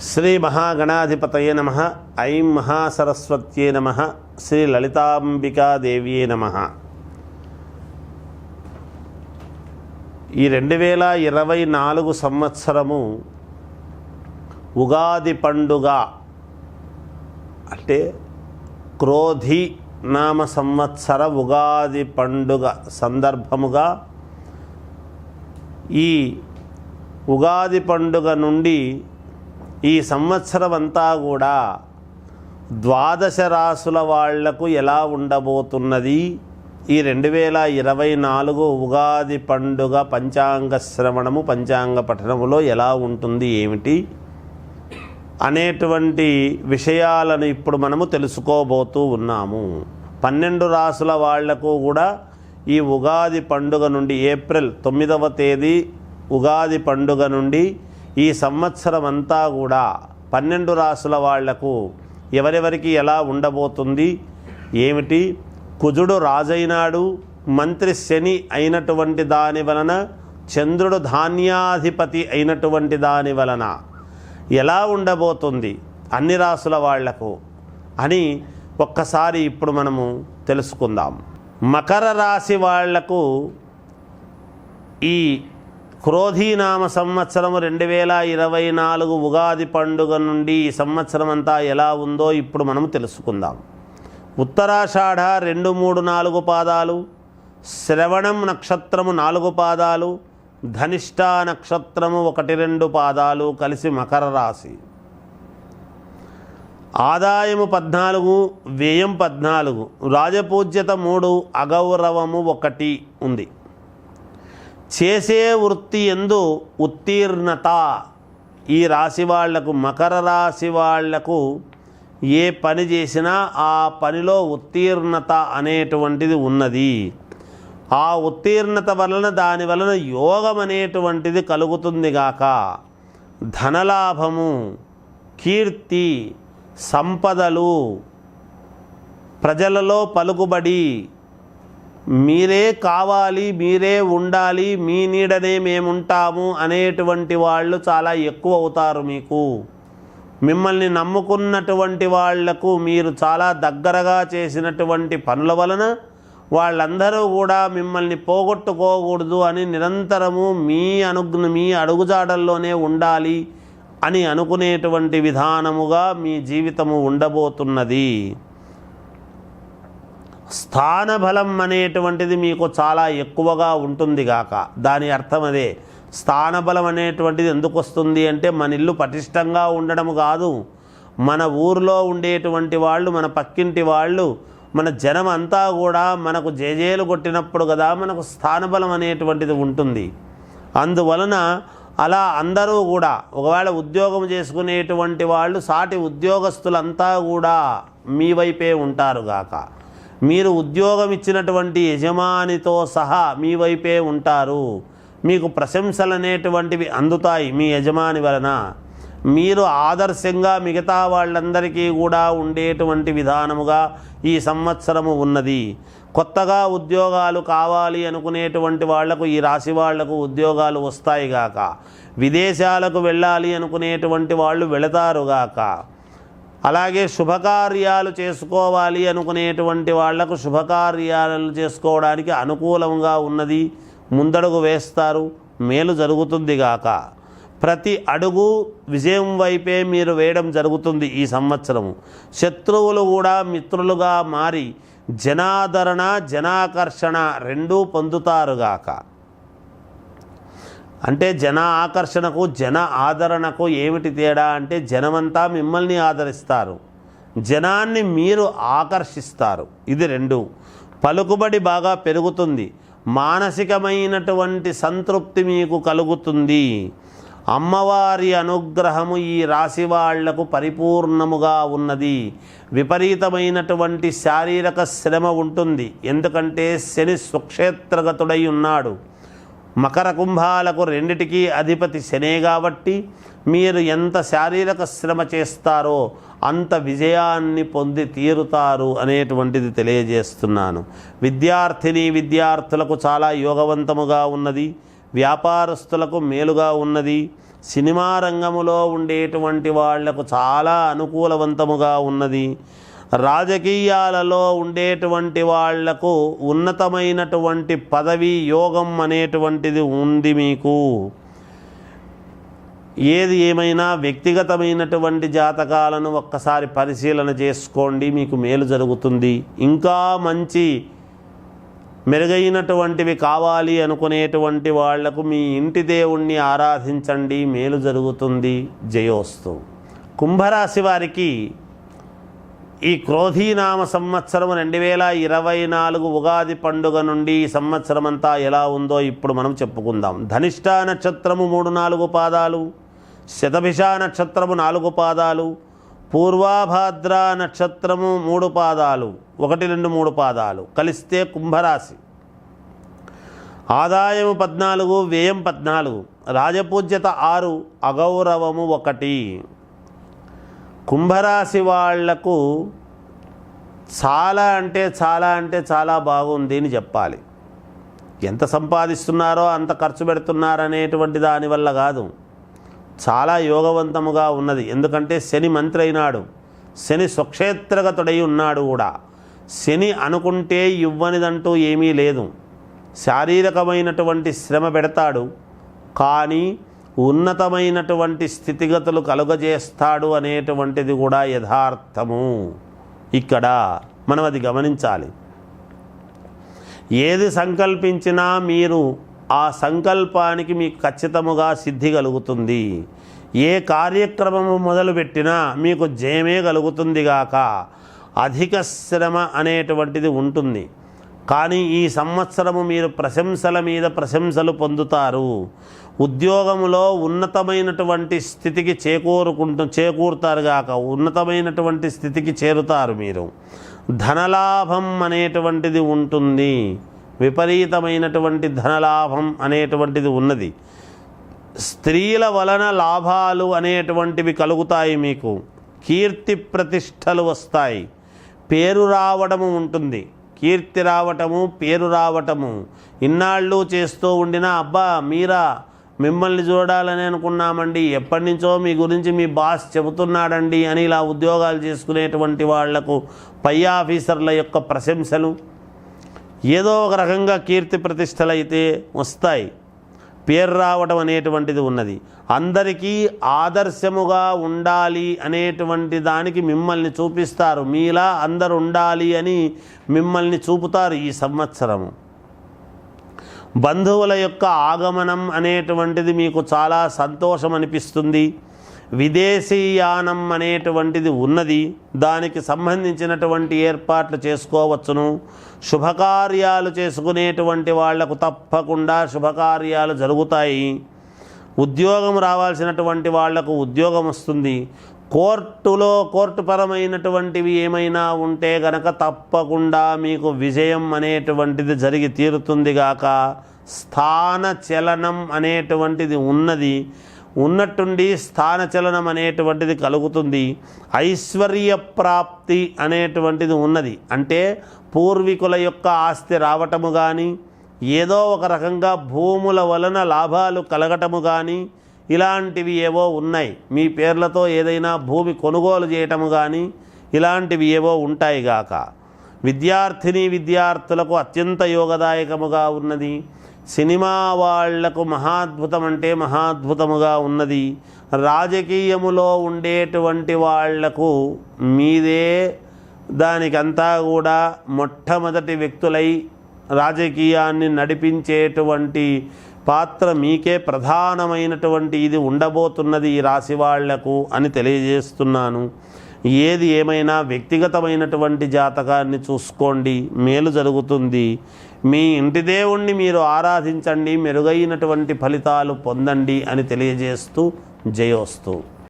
శ్రీ మహాగణాధిపతయే నమః. ఐం మహాసరస్వత్యే నమః. శ్రీ లలితాంబికాదేవ్యే నమః. ఈ 2024 సంవత్సరము ఉగాది పండుగ అంటే క్రోధి నామ సంవత్సర ఉగాది పండుగ సందర్భముగా ఈ ఉగాది పండుగ నుండి ఈ సంవత్సరం అంతా కూడా ద్వాదశ రాసుల వాళ్లకు ఎలా ఉండబోతున్నది, ఈ 2024 ఉగాది పండుగ పంచాంగ శ్రవణము పంచాంగ పఠనములో ఎలా ఉంటుంది ఏమిటి అనేటువంటి విషయాలను ఇప్పుడు మనము తెలుసుకోబోతూ ఉన్నాము. 12 రాసుల వాళ్లకు కూడా ఈ ఉగాది పండుగ నుండి ఏప్రిల్ 9వ తేదీ ఉగాది పండుగ నుండి ఈ సంవత్సరం అంతా కూడా 12 రాసుల వాళ్లకు ఎవరెవరికి ఎలా ఉండబోతుంది ఏమిటి. కుజుడు రాజైనాడు, మంత్రి శని అయినటువంటి దాని వలన, చంద్రుడు ధాన్యాధిపతి అయినటువంటి దాని వలన ఎలా ఉండబోతుంది అన్ని రాసుల వాళ్లకు అని ఒక్కసారి ఇప్పుడు మనము తెలుసుకుందాం. మకర రాశి వాళ్లకు ఈ క్రోధీనామ సంవత్సరం 2024 ఉగాది పండుగ నుండి ఈ సంవత్సరం అంతా ఎలా ఉందో ఇప్పుడు మనం తెలుసుకుందాం. ఉత్తరాషాఢ 2, 3, 4 పాదాలు, శ్రవణం నక్షత్రము 4 పాదాలు, ధనిష్ట నక్షత్రము 1, 2 పాదాలు కలిసి మకర రాశి. ఆదాయము 14, వ్యయం 14, రాజపూజ్యత 3, అగౌరవము 1 ఉంది. చేసే వృత్తి యందు ఉత్తీర్ణత ఈ రాశి వాళ్లకు, మకర రాశి వాళ్లకు ఏ పని చేసినా ఆ పనిలో ఉత్తీర్ణత అనేటువంటిది ఉన్నది. ఆ ఉత్తీర్ణత వలన దాని వలన యోగం అనేటువంటిది కలుగుతుంది గాక. ధనలాభము, కీర్తి, సంపదలు, ప్రజలలో పలుకుబడి, మీరే కావాలి, మీరే ఉండాలి, మీ నీడనే మేముంటాము అనేటువంటి వాళ్ళు చాలా ఎక్కువ అవుతారు. మిమ్మల్ని నమ్ముకున్నటువంటి వాళ్లకు మీరు చాలా దగ్గరగా చేసినటువంటి పనుల వలన వాళ్ళందరూ కూడా మిమ్మల్ని పోగొట్టుకోకూడదు అని నిరంతరము మీ అడుగుజాడల్లోనే ఉండాలి అని అనుకునేటువంటి విధానముగా మీ జీవితము ఉండబోతున్నది. స్థానబలం అనేటువంటిది మీకు చాలా ఎక్కువగా ఉంటుంది గాక. దాని అర్థం అదే. స్థానబలం అనేటువంటిది ఎందుకు వస్తుంది అంటే మన ఇల్లు పటిష్టంగా ఉండడం కాదు, మన ఊరిలో ఉండేటువంటి వాళ్ళు, మన పక్కింటి వాళ్ళు, మన జనం అంతా కూడా మనకు జేజేలు కొట్టినప్పుడు కదా మనకు స్థానబలం అనేటువంటిది ఉంటుంది. అందువలన అలా అందరూ కూడా ఒకవేళ ఉద్యోగం చేసుకునేటువంటి వాళ్ళు సాటి ఉద్యోగస్తులంతా కూడా మీ వైపే ఉంటారు గాక. మీరు ఉద్యోగం ఇచ్చినటువంటి యజమానితో సహా మీ వైపే ఉంటారు. మీకు ప్రశంసలు అనేటువంటివి అందుతాయి మీ యజమాని వలన. మీరు ఆదర్శంగా మిగతా వాళ్ళందరికీ కూడా ఉండేటువంటి విధానముగా ఈ సంవత్సరము ఉన్నది. కొత్తగా ఉద్యోగాలు కావాలి అనుకునేటువంటి వాళ్లకు, ఈ రాశి వాళ్లకు ఉద్యోగాలు వస్తాయి గాక. విదేశాలకు వెళ్ళాలి అనుకునేటువంటి వాళ్ళు వెళతారుగాక. అలాగే శుభకార్యాలు చేసుకోవాలి అనుకునేటువంటి వాళ్లకు శుభకార్యాలు చేసుకోవడానికి అనుకూలంగా ఉన్నది. ముందడుగు వేస్తారు, మేలు జరుగుతుంది గాక. ప్రతి అడుగు విజయం వైపే మీరు వేయడం జరుగుతుంది ఈ సంవత్సరము. శత్రువులు కూడా మిత్రులుగా మారి జనాదరణ, జనాకర్షణ రెండూ పొందుతారుగాక. అంటే జన ఆకర్షణకు, జన ఆదరణకు ఏమిటి తేడా అంటే జనమంతా మిమ్మల్ని ఆదరిస్తారు, జనాన్ని మీరు ఆకర్షిస్తారు. ఇది 2. పలుకుబడి బాగా పెరుగుతుంది, మానసికమైనటువంటి సంతృప్తి మీకు కలుగుతుంది. అమ్మవారి అనుగ్రహము ఈ రాశి వాళ్లకు పరిపూర్ణముగా ఉన్నది. విపరీతమైనటువంటి శారీరక శ్రమ ఉంటుంది, ఎందుకంటే శని స్వక్షేత్రగతుడై ఉన్నాడు. మకర కుంభాలకు రెండిటికీ అధిపతి శనే కాబట్టి మీరు ఎంత శారీరక శ్రమ చేస్తారో అంత విజయాన్ని పొంది తీరుతారు అనేటువంటిది తెలియజేస్తున్నాను. విద్యార్థులకు చాలా యోగవంతముగా ఉన్నది. వ్యాపారస్తులకు మేలుగా ఉన్నది. సినిమా రంగములో ఉండేటువంటి వాళ్లకు చాలా అనుకూలవంతముగా ఉన్నది. రాజకీయాలలో ఉండేటువంటి వాళ్లకు ఉన్నతమైనటువంటి పదవి యోగం అనేటువంటిది ఉంది మీకు. ఏది ఏమైనా వ్యక్తిగతమైనటువంటి జాతకాలను ఒక్కసారి పరిశీలన చేసుకోండి, మీకు మేలు జరుగుతుంది. ఇంకా మంచి మెరుగైనటువంటివి కావాలి అనుకునేటువంటి వాళ్లకు మీ ఇంటి దేవుణ్ణి ఆరాధించండి, మేలు జరుగుతుంది. జయోస్తు. కుంభరాశి వారికి ఈ క్రోధీనామ సంవత్సరం 2024 ఉగాది పండుగ నుండి ఈ సంవత్సరం అంతా ఎలా ఉందో ఇప్పుడు మనం చెప్పుకుందాం. ధనిష్ట నక్షత్రము 3-4 పాదాలు, శతభిష నక్షత్రము 4 పాదాలు, పూర్వాభాద్ర నక్షత్రము 3 పాదాలు, 1, 2, 3 పాదాలు కలిస్తే కుంభరాశి. ఆదాయము 14, వ్యయం 14, రాజపూజ్యత 6, అగౌరవము 1. కుంభరాశి వాళ్లకు చాలా అంటే చాలా బాగుంది అని చెప్పాలి. ఎంత సంపాదిస్తున్నారో అంత ఖర్చు పెడుతున్నారనేటువంటి దానివల్ల కాదు, చాలా యోగవంతముగా ఉన్నది. ఎందుకంటే శని మంత్రి అయినాడు, శని స్వక్షేత్రగతుడై ఉన్నాడు కూడా. శని అనుకుంటే ఇవ్వనిదంటూ ఏమీ లేదు. శారీరకమైనటువంటి శ్రమ పెడతాడు, కానీ ఉన్నతమైనటువంటి స్థితిగతులు కలుగజేస్తాడు అనేటువంటిది కూడా యథార్థము. ఇక్కడ మనం అది గమనించాలి. ఏది సంకల్పించినా మీరు ఆ సంకల్పానికి మీకు ఖచ్చితముగా సిద్ధి కలుగుతుంది. ఏ కార్యక్రమము మొదలుపెట్టినా మీకు జయమే కలుగుతుంది గాక. అధిక శ్రమ అనేటువంటిది ఉంటుంది, కానీ ఈ సంవత్సరము మీరు ప్రశంసల మీద ప్రశంసలు పొందుతారు. ఉద్యోగములో ఉన్నతమైనటువంటి స్థితికి చేకూరుతారు గాక, ఉన్నతమైనటువంటి స్థితికి చేరుతారు మీరు. ధనలాభం అనేటువంటిది ఉంటుంది, విపరీతమైనటువంటి ధనలాభం అనేటువంటిది ఉన్నది. స్త్రీల వలన లాభాలు అనేటువంటివి కలుగుతాయి మీకు. కీర్తి ప్రతిష్టలు వస్తాయి, పేరు రావడము ఉంటుంది. కీర్తి రావటము, పేరు రావటము. ఇన్నాళ్ళు చేస్తూ ఉండినా అబ్బా మీరా మిమ్మల్ని చూడాలని అనుకున్నామండి, ఎప్పటి నుంచో మీ గురించి మీ బాస్ చెబుతున్నాడండి అని ఇలా ఉద్యోగాలు చేసుకునేటువంటి వాళ్లకు పై ఆఫీసర్ల యొక్క ప్రశంసలు, ఏదో ఒక రకంగా కీర్తి ప్రతిష్టలు అయితే వస్తాయి. పేరు రావడం అనేటువంటిది ఉన్నది. అందరికీ ఆదర్శముగా ఉండాలి అనేటువంటి దానికి మిమ్మల్ని చూపిస్తారు. మీలా అందరు ఉండాలి అని మిమ్మల్ని చూపుతారు ఈ సంవత్సరము. బంధువుల యొక్క ఆగమనం అనేటువంటిది మీకు చాలా సంతోషం అనిపిస్తుంది. విదేశీయానం అనేటువంటిది ఉన్నది, దానికి సంబంధించినటువంటి ఏర్పాట్లు చేసుకోవచ్చును. శుభకార్యాలు చేసుకునేటువంటి వాళ్లకు తప్పకుండా శుభకార్యాలు జరుగుతాయి. ఉద్యోగం రావాల్సినటువంటి వాళ్లకు ఉద్యోగం వస్తుంది. కోర్టుపరమైనటువంటివి ఏమైనా ఉంటే గనక తప్పకుండా మీకు విజయం అనేటువంటిది జరిగి తీరుతుంది గాక. స్థాన చలనం అనేటువంటిది ఉన్నది, ఉన్నట్టుండి స్థానచలనం అనేటువంటిది కలుగుతుంది. ఐశ్వర్య ప్రాప్తి అనేటువంటిది ఉన్నది, అంటే పూర్వీకుల యొక్క ఆస్తి రావటము కానీ, ఏదో ఒక రకంగా భూముల వలన లాభాలు కలగటము కానీ, ఇలాంటివి ఏవో ఉన్నాయి. మీ పేర్లతో ఏదైనా భూమి కొనుగోలు చేయటము కానీ ఇలాంటివి ఏవో ఉంటాయి గాక. విద్యార్థులకు అత్యంత యోగదాయకముగా ఉన్నది. సినిమా వాళ్లకు మహాద్భుతం అంటే మహాద్భుతముగా ఉన్నది. రాజకీయములో ఉండేటువంటి వాళ్లకు మీదే దానికంతా కూడా మొట్టమొదటి వ్యక్తులై రాజకీయాన్ని నడిపించేటువంటి పాత్ర మీకే ప్రధానమైనటువంటి ఇది ఉండబోతున్నది ఈ రాశి వాళ్లకు అని తెలియజేస్తున్నాను. ఏది ఏమైనా వ్యక్తిగతమైనటువంటి జాతకాన్ని చూసుకోండి, మేలు జరుగుతుంది. మీ ఇంటి దేవుణ్ణి మీరు ఆరాధించండి, మెరుగైనటువంటి ఫలితాలు పొందండి అని తెలియజేస్తూ జయోస్తు.